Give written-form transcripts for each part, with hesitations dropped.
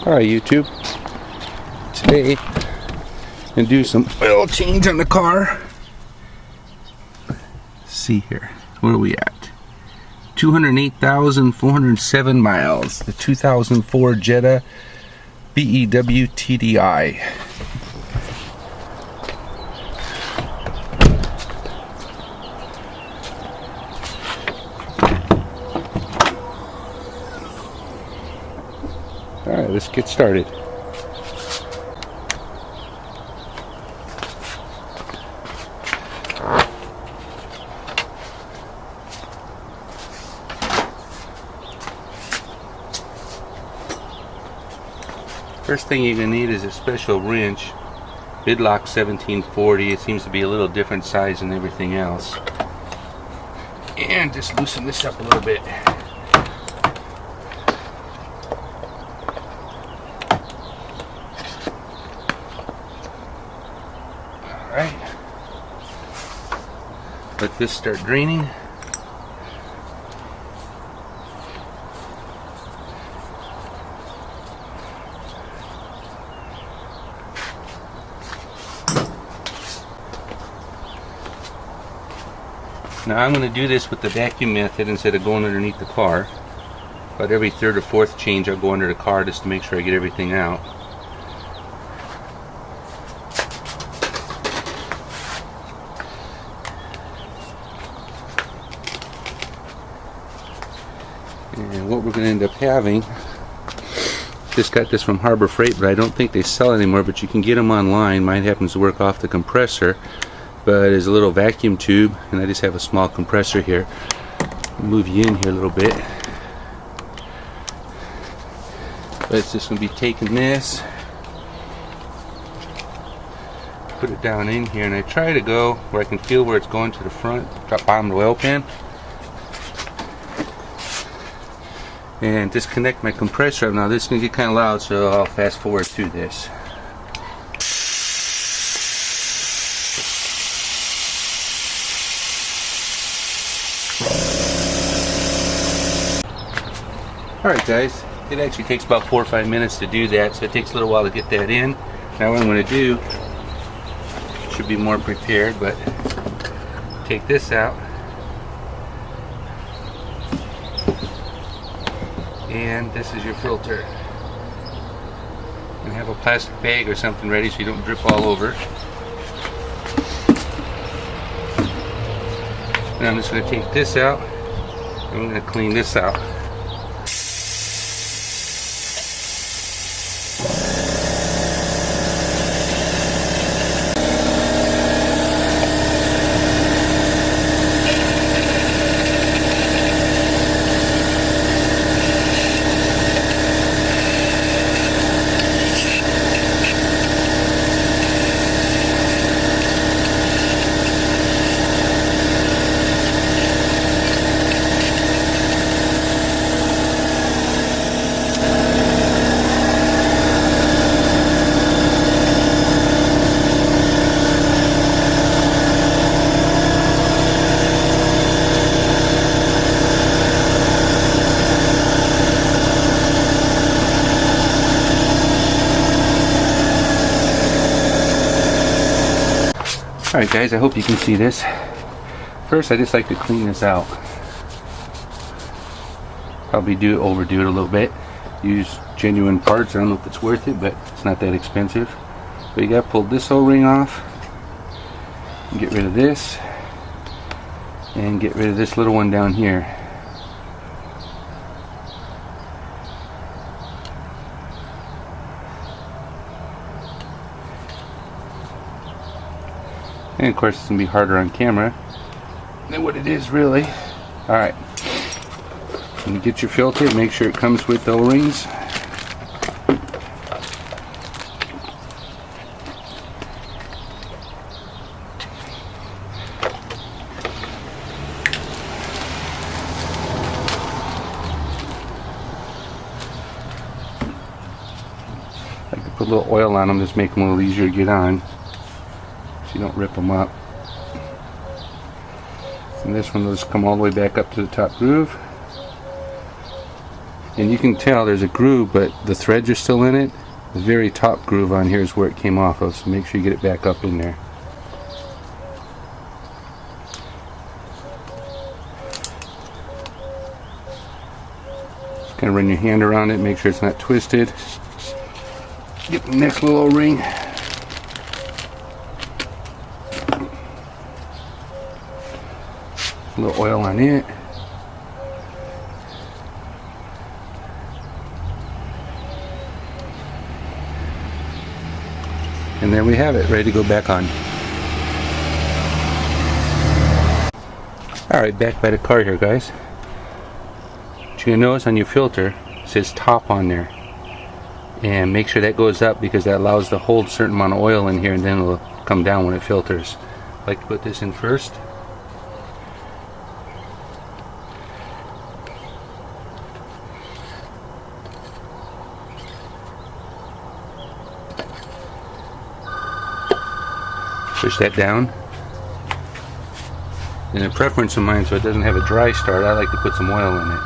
Alright YouTube, today I'm going to do some oil change on the car. Let's see here, where are we at? 208,407 miles. The 2004 Jetta BEW TDI. Alright, let's get started. First thing you're going to need is a special wrench. Bidlock 1740. It seems to be a little different size than everything else. And just loosen this up a little bit. Alright. Let this start draining. Now I'm going to do this with the vacuum method instead of going underneath the car. About every third or fourth change I'll go under the car just to make sure I get everything out. And what we're going to end up having, just got this from Harbor Freight, but I don't think they sell it anymore, but you can get them online. Mine happens to work off the compressor, but it's a little vacuum tube, and I just have a small compressor here. Move you in here a little bit. But it's just going to be taking this, put it down in here, and I try to go where I can feel where it's going to the front, drop bottom of the oil pan. And disconnect my compressor. Now this is going to get kind of loud, so I'll fast forward through this. Alright guys, it actually takes about 4 or 5 minutes to do that, so it takes a little while to get that in. Now what I'm going to do, should be more prepared, but take this out. And this is your filter. And have a plastic bag or something ready so you don't drip all over. And I'm just going to take this out, and I'm going to clean this out. Alright guys, I hope you can see this. First, I just like to clean this out. Probably overdo it a little bit. Use genuine parts. I don't know if it's worth it, but it's not that expensive. But you gotta pull this O-ring off, and get rid of this, and get rid of this little one down here. And of course it's going to be harder on camera than what it is really. Alright, when you get your filter, make sure it comes with the O-rings. I like to put a little oil on them, just make them a little easier to get on. You don't rip them up. And this one will just come all the way back up to the top groove. and you can tell there's a groove, but the threads are still in it. The very top groove on here is where it came off of, so make sure you get it back up in there. Just kind of run your hand around it, make sure it's not twisted. Get the next little O-ring. A little oil on it. And there we have it, ready to go back on. Alright, back by the car here, guys. What you're going to notice on your filter, it says top on there. And make sure that goes up because that allows to hold a certain amount of oil in here, and then it'll come down when it filters. I like to put this in first. Push that down. And a preference of mine, so it doesn't have a dry start, I like to put some oil in it.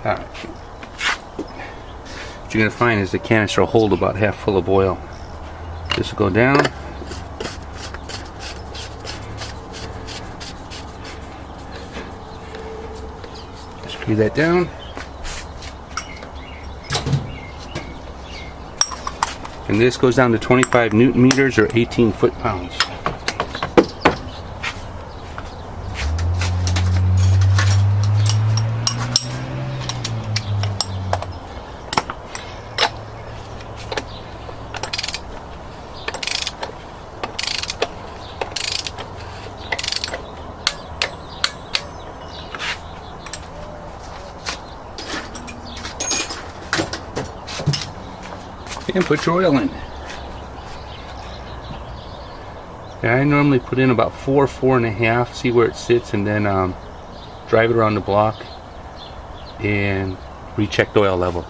Alright. What you're going to find is the canister will hold about half full of oil. This will go down. Screw that down. And this goes down to 25 Newton meters or 18 foot-pounds. And put your oil in. Yeah, I normally put in about 4.5, see where it sits, and then drive it around the block and recheck the oil level.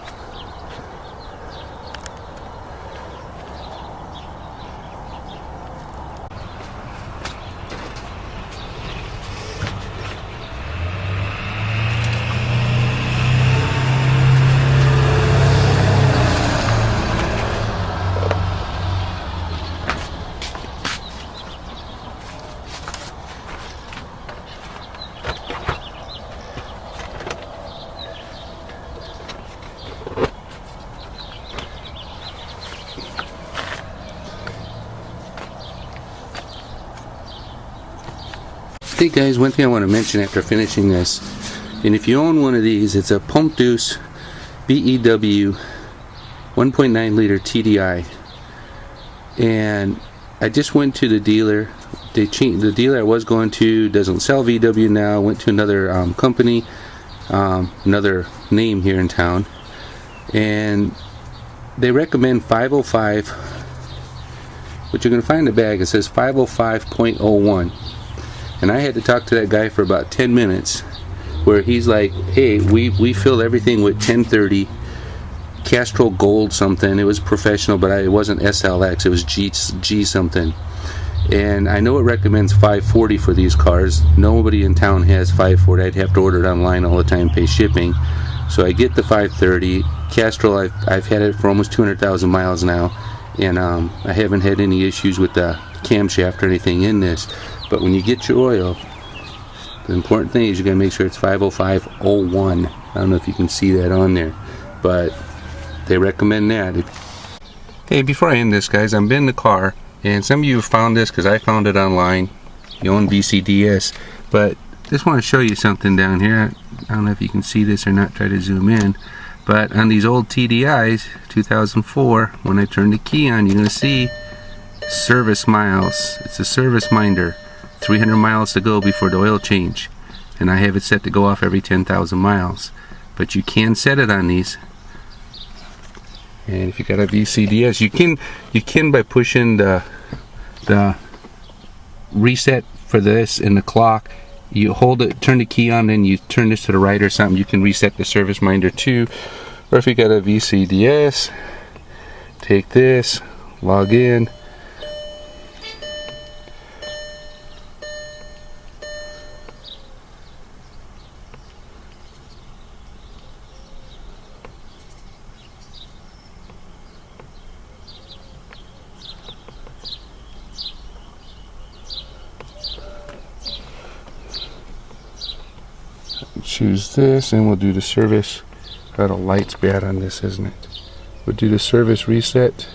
Hey guys, one thing I want to mention after finishing this, and if you own one of these, it's a Pump Deuce BEW 1.9 liter TDI, and I just went to the dealer. They changed, the dealer I was going to doesn't sell VW now. Went to another company, another name here in town, and they recommend 505. What you're going to find in the bag, it says 505.01. And I had to talk to that guy for about 10 minutes where he's like, hey, we filled everything with 1030 Castrol Gold something. It was professional, but it wasn't SLX, it was G something. And I know it recommends 540 for these cars. Nobody in town has 540. I'd have to order it online all the time, pay shipping. So I get the 530. Castrol, I've had it for almost 200,000 miles now, and I haven't had any issues with the camshaft or anything in this. But when you get your oil, the important thing is you gotta make sure it's 505.01. I don't know if you can see that on there, but they recommend that. Hey, before I end this, guys, I'm in the car, and some of you have found this because I found it online. You own BCDS, but just want to show you something down here. I don't know if you can see this or not. Try to zoom in. But on these old TDIs, 2004, when I turn the key on, you're gonna see service miles. It's a service minder. 300 miles to go before the oil change, and I have it set to go off every 10,000 miles. But you can set it on these And if you got a VCDS, you can by pushing the reset for this in the clock. You hold it, turn the key on, and you turn this to the right or something. You can reset the service minder too. Or if you got a VCDS, take this, log in. Choose this, and we'll do the service. The light's bad on this, isn't it? We'll do the service reset.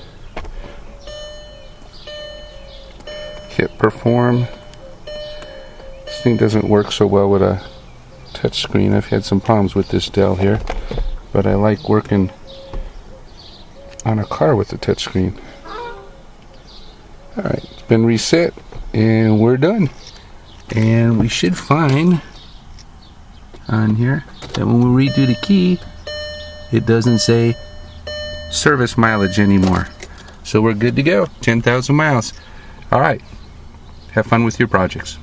Hit perform. This thing doesn't work so well with a touch screen. I've had some problems with this Dell here, but I like working on a car with a touch screen. Alright, it's been reset, and we're done. And we should find on here that when we redo the key, it doesn't say service mileage anymore. So we're good to go. 10,000 miles. Alright, have fun with your projects.